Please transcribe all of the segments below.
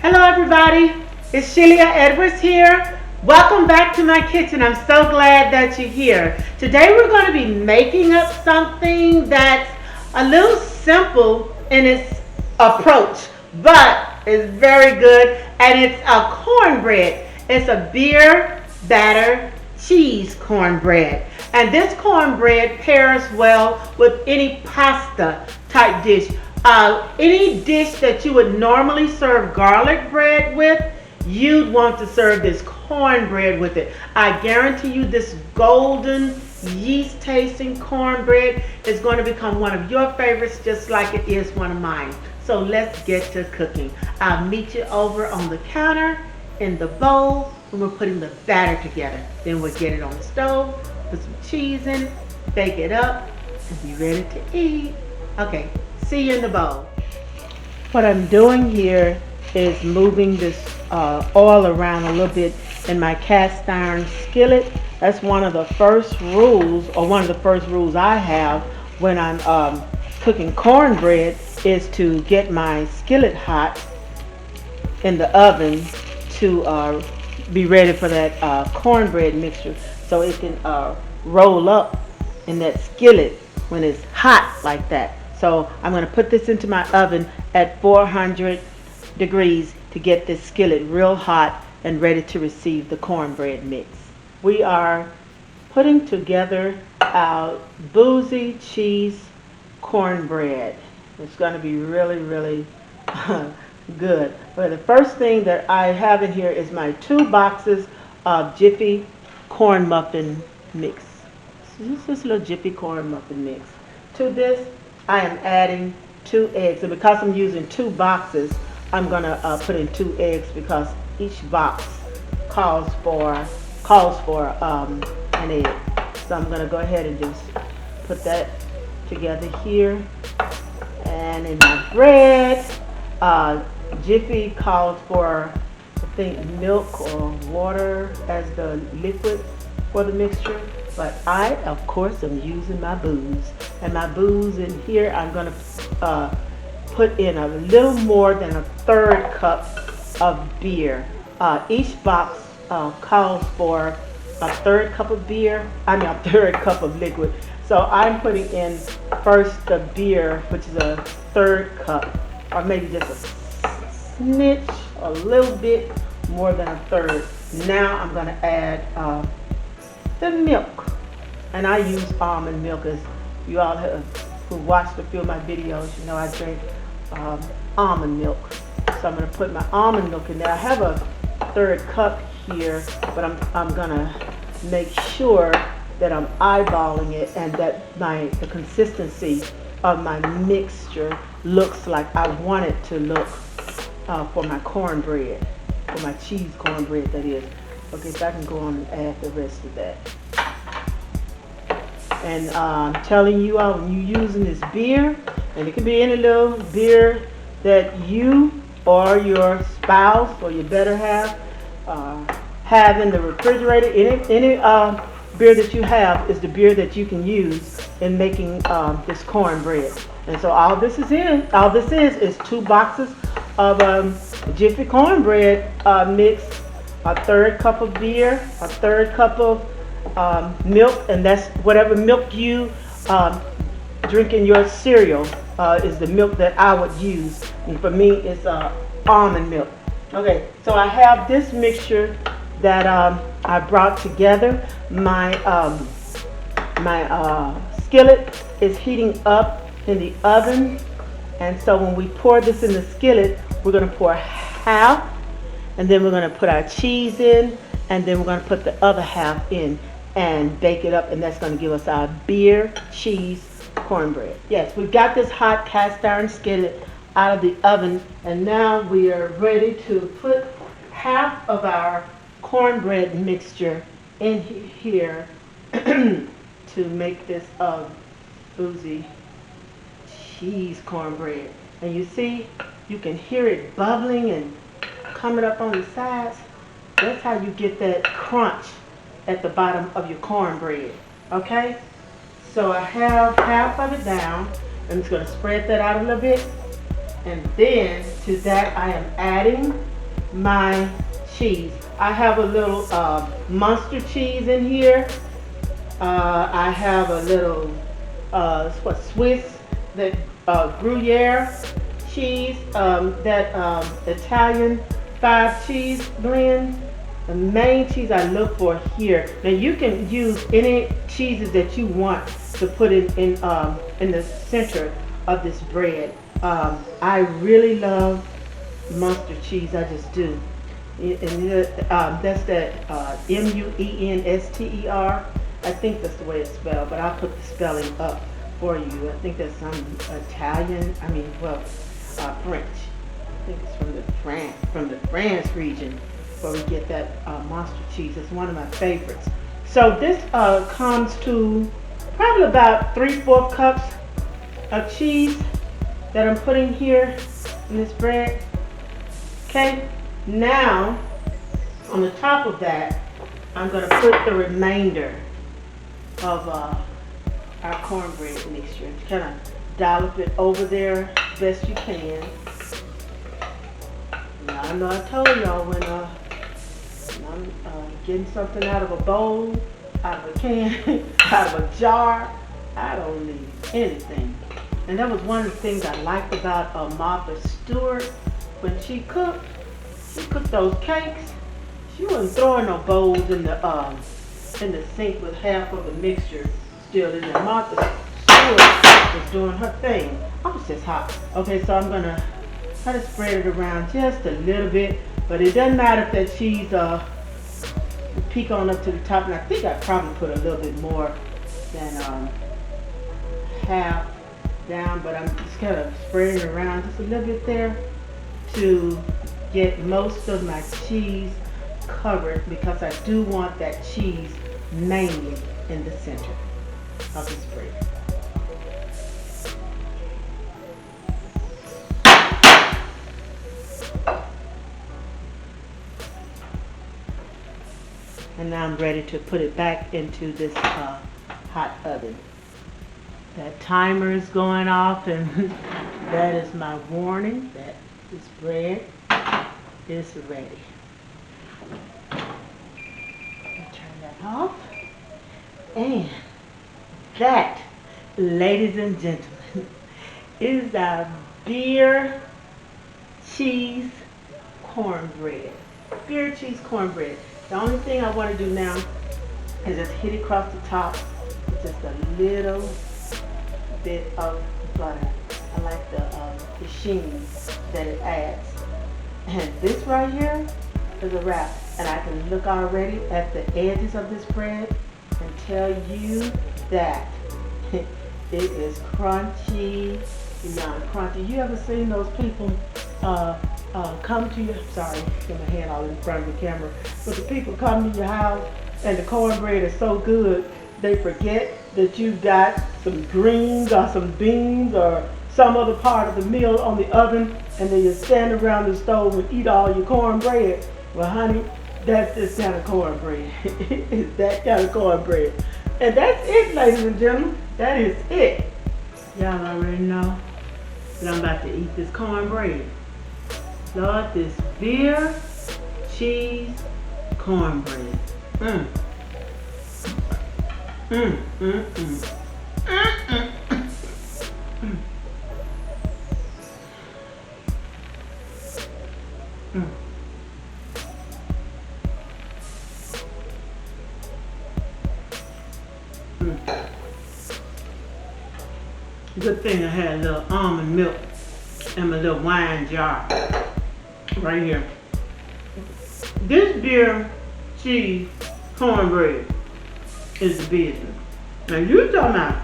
Hello everybody, it's Shelia Edwards here. Welcome back to my kitchen. I'm so glad that you're here. Today we're going to be making up something that's a little simple in its approach, but it's very good, and it's a cornbread. It's a beer batter cheese cornbread. And this cornbread pairs well with any pasta type dish. Any dish that you would normally serve garlic bread with, you'd want to serve this cornbread with it. I guarantee you this golden yeast tasting cornbread is going to become one of your favorites just like it is one of mine. So let's get to cooking. I'll meet you over on the counter in the bowl when we're putting the batter together. Then we'll get it on the stove, put some cheese in, bake it up, and be ready to eat. Okay. See you in the bowl. What I'm doing here is moving this oil around a little bit in my cast iron skillet. That's one of the first rules, or one of the first rules I have when I'm cooking cornbread, is to get my skillet hot in the oven to be ready for that cornbread mixture, so it can roll up in that skillet when it's hot like that. So I'm going to put this into my oven at 400 degrees to get this skillet real hot and ready to receive the cornbread mix. We are putting together our Boozin cheese cornbread. It's going to be really, really good. But the first thing that I have in here is my 2 boxes of Jiffy corn muffin mix. This is a little Jiffy corn muffin mix. To this, I am adding 2 eggs, and because I'm using 2 boxes, I'm gonna put in 2 eggs because each box calls for an egg. So I'm gonna go ahead and just put that together here. And in my bread, Jiffy calls for, I think, milk or water as the liquid for the mixture. But I, of course, am using my booze. And my booze in here, I'm going to put in a little more than a 1/3 cup of beer. Each box calls for a 1/3 cup of beer, a 1/3 cup of liquid. So I'm putting in first the beer, which is a 1/3 cup, or maybe just a snitch, a little bit more than a 1/3. Now I'm going to add the milk, and I use almond milk. As you all have, who watched a few of my videos, you know I drink almond milk. So I'm going to put my almond milk in there. I have a 1/3 cup here, but I'm going to make sure that I'm eyeballing it and that the consistency of my mixture looks like I want it to look for my cornbread, for my cheese cornbread, that is. Okay, so I can go on and add the rest of that. And I'm telling you all, when you're using this beer, and it can be any little beer that you or your spouse or your better half have in the refrigerator, any beer that you have is the beer that you can use in making this cornbread. And so all this is 2 boxes of Jiffy cornbread mix, a 1/3 cup of beer, a 1/3 cup of milk, and that's whatever milk you drink in your cereal is the milk that I would use. And for me, it's almond milk. Okay, so I have this mixture that I brought together. My skillet is heating up in the oven, and so when we pour this in the skillet, we're going to pour half, and then we're going to put our cheese in, and then we're going to put the other half in and bake it up, and that's going to give us our beer cheese cornbread. Yes, we've got this hot cast iron skillet out of the oven, and now we are ready to put half of our cornbread mixture in here to make this Boozin cheese cornbread. And you see, you can hear it bubbling and coming up on the sides. That's how you get that crunch at the bottom of your cornbread. Okay? So I have half of it down. I'm just going to spread that out a little bit. And then to that I am adding my cheese. I have a little Munster cheese in here. I have a little Swiss that Gruyere cheese, that Italian 5 cheese blend. The main cheese I look for here. Now you can use any cheeses that you want to put in the center of this bread. I really love Munster cheese. I just do. That's that Munster. I think that's the way it's spelled, but I'll put the spelling up for you. I think that's some Italian. French. I think it's from the France region where we get that Munster cheese. It's one of my favorites. So this comes to probably about 3/4 cups of cheese that I'm putting here in this bread. Okay. Now, on the top of that, I'm going to put the remainder of our cornbread mixture. Kind of dollop it over there best you can. Now, I know I told y'all when I'm getting something out of a bowl, out of a can, out of a jar, I don't need anything. And that was one of the things I liked about Martha Stewart when she cooked. She cooked those cakes. She wasn't throwing no bowls in the sink with half of the mixture still in there. Martha Stewart was doing her thing. I was just hot. Okay, so I'm gonna try to spread it around just a little bit, but it doesn't matter if that cheese peek on up to the top. And I think I probably put a little bit more than half down, but I'm just kind of spreading it around just a little bit there to get most of my cheese covered, because I do want that cheese mainly in the center of this bread. And now I'm ready to put it back into this hot oven. That timer is going off, and that is my warning that this bread is ready. Turn that off. And that, ladies and gentlemen, is our beer cheese cornbread. Beer cheese cornbread. The only thing I want to do now is just hit it across the top with just a little bit of butter. I like the sheen that it adds. And this right here is a wrap. And I can look already at the edges of this bread and tell you that it is crunchy, beyond crunchy. You ever seen those people come to you? Sorry, get my hand all in front of the camera. But the people come to your house and the cornbread is so good, they forget that you've got some greens or some beans or some other part of the meal on the oven, and then you stand around the stove and eat all your cornbread. Well, honey, that's this kind of cornbread. It's that kind of cornbread. And that's it, ladies and gentlemen. That is it. Y'all already know that I'm about to eat this cornbread. Lord, this beer, cheese, cornbread. Mm. Mm, mm, mm. Mm, mm, mm. Mm. Mm. Good thing I had a little almond milk in my little wine jar right here. This beer, cheese, cornbread is the business. Now you talking about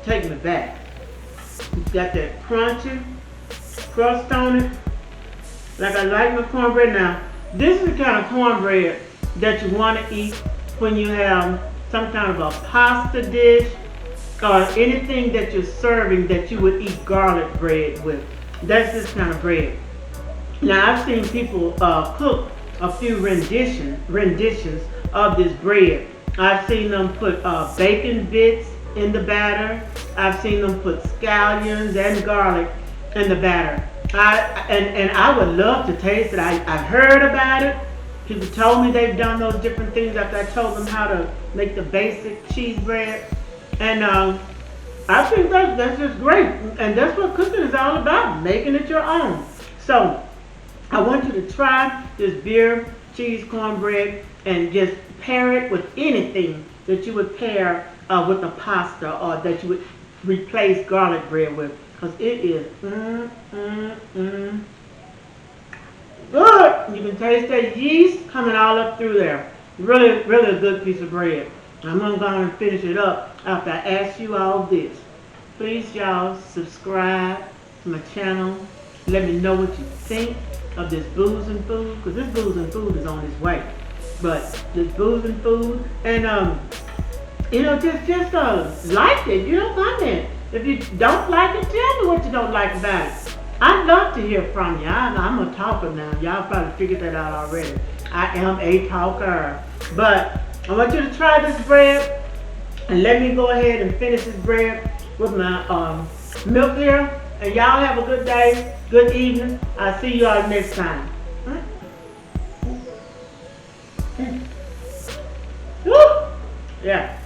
taking it back. It's got that crunchy crust on it. Like I like my cornbread. Now, this is the kind of cornbread that you want to eat when you have some kind of a pasta dish or anything that you're serving that you would eat garlic bread with. That's this kind of bread. Now, I've seen people cook a few renditions of this bread. I've seen them put bacon bits in the batter. I've seen them put scallions and garlic in the batter. And I would love to taste it. I've heard about it. People told me they've done those different things after I told them how to make the basic cheese bread. And I think that's just great. And that's what cooking is all about, making it your own. So I want you to try this beer cheese cornbread and just pair it with anything that you would pair with a pasta or that you would replace garlic bread with. Because it is good. You can taste that yeast coming all up through there. Really, really a good piece of bread. I'm going to go and finish it up after I ask you all this. Please, y'all, subscribe to my channel. Let me know what you think of this Boozin food, because this Boozin food is on its way. But this Boozin food, and just like it. Comment. If you don't like it, tell me what you don't like about it. I'd love to hear from you. I'm a talker now. Y'all probably figured that out already. I am a talker. But I want you to try this bread, and let me go ahead and finish this bread with my milk here. And y'all have a good day, good evening. I'll see you all next time. Woo! Yeah.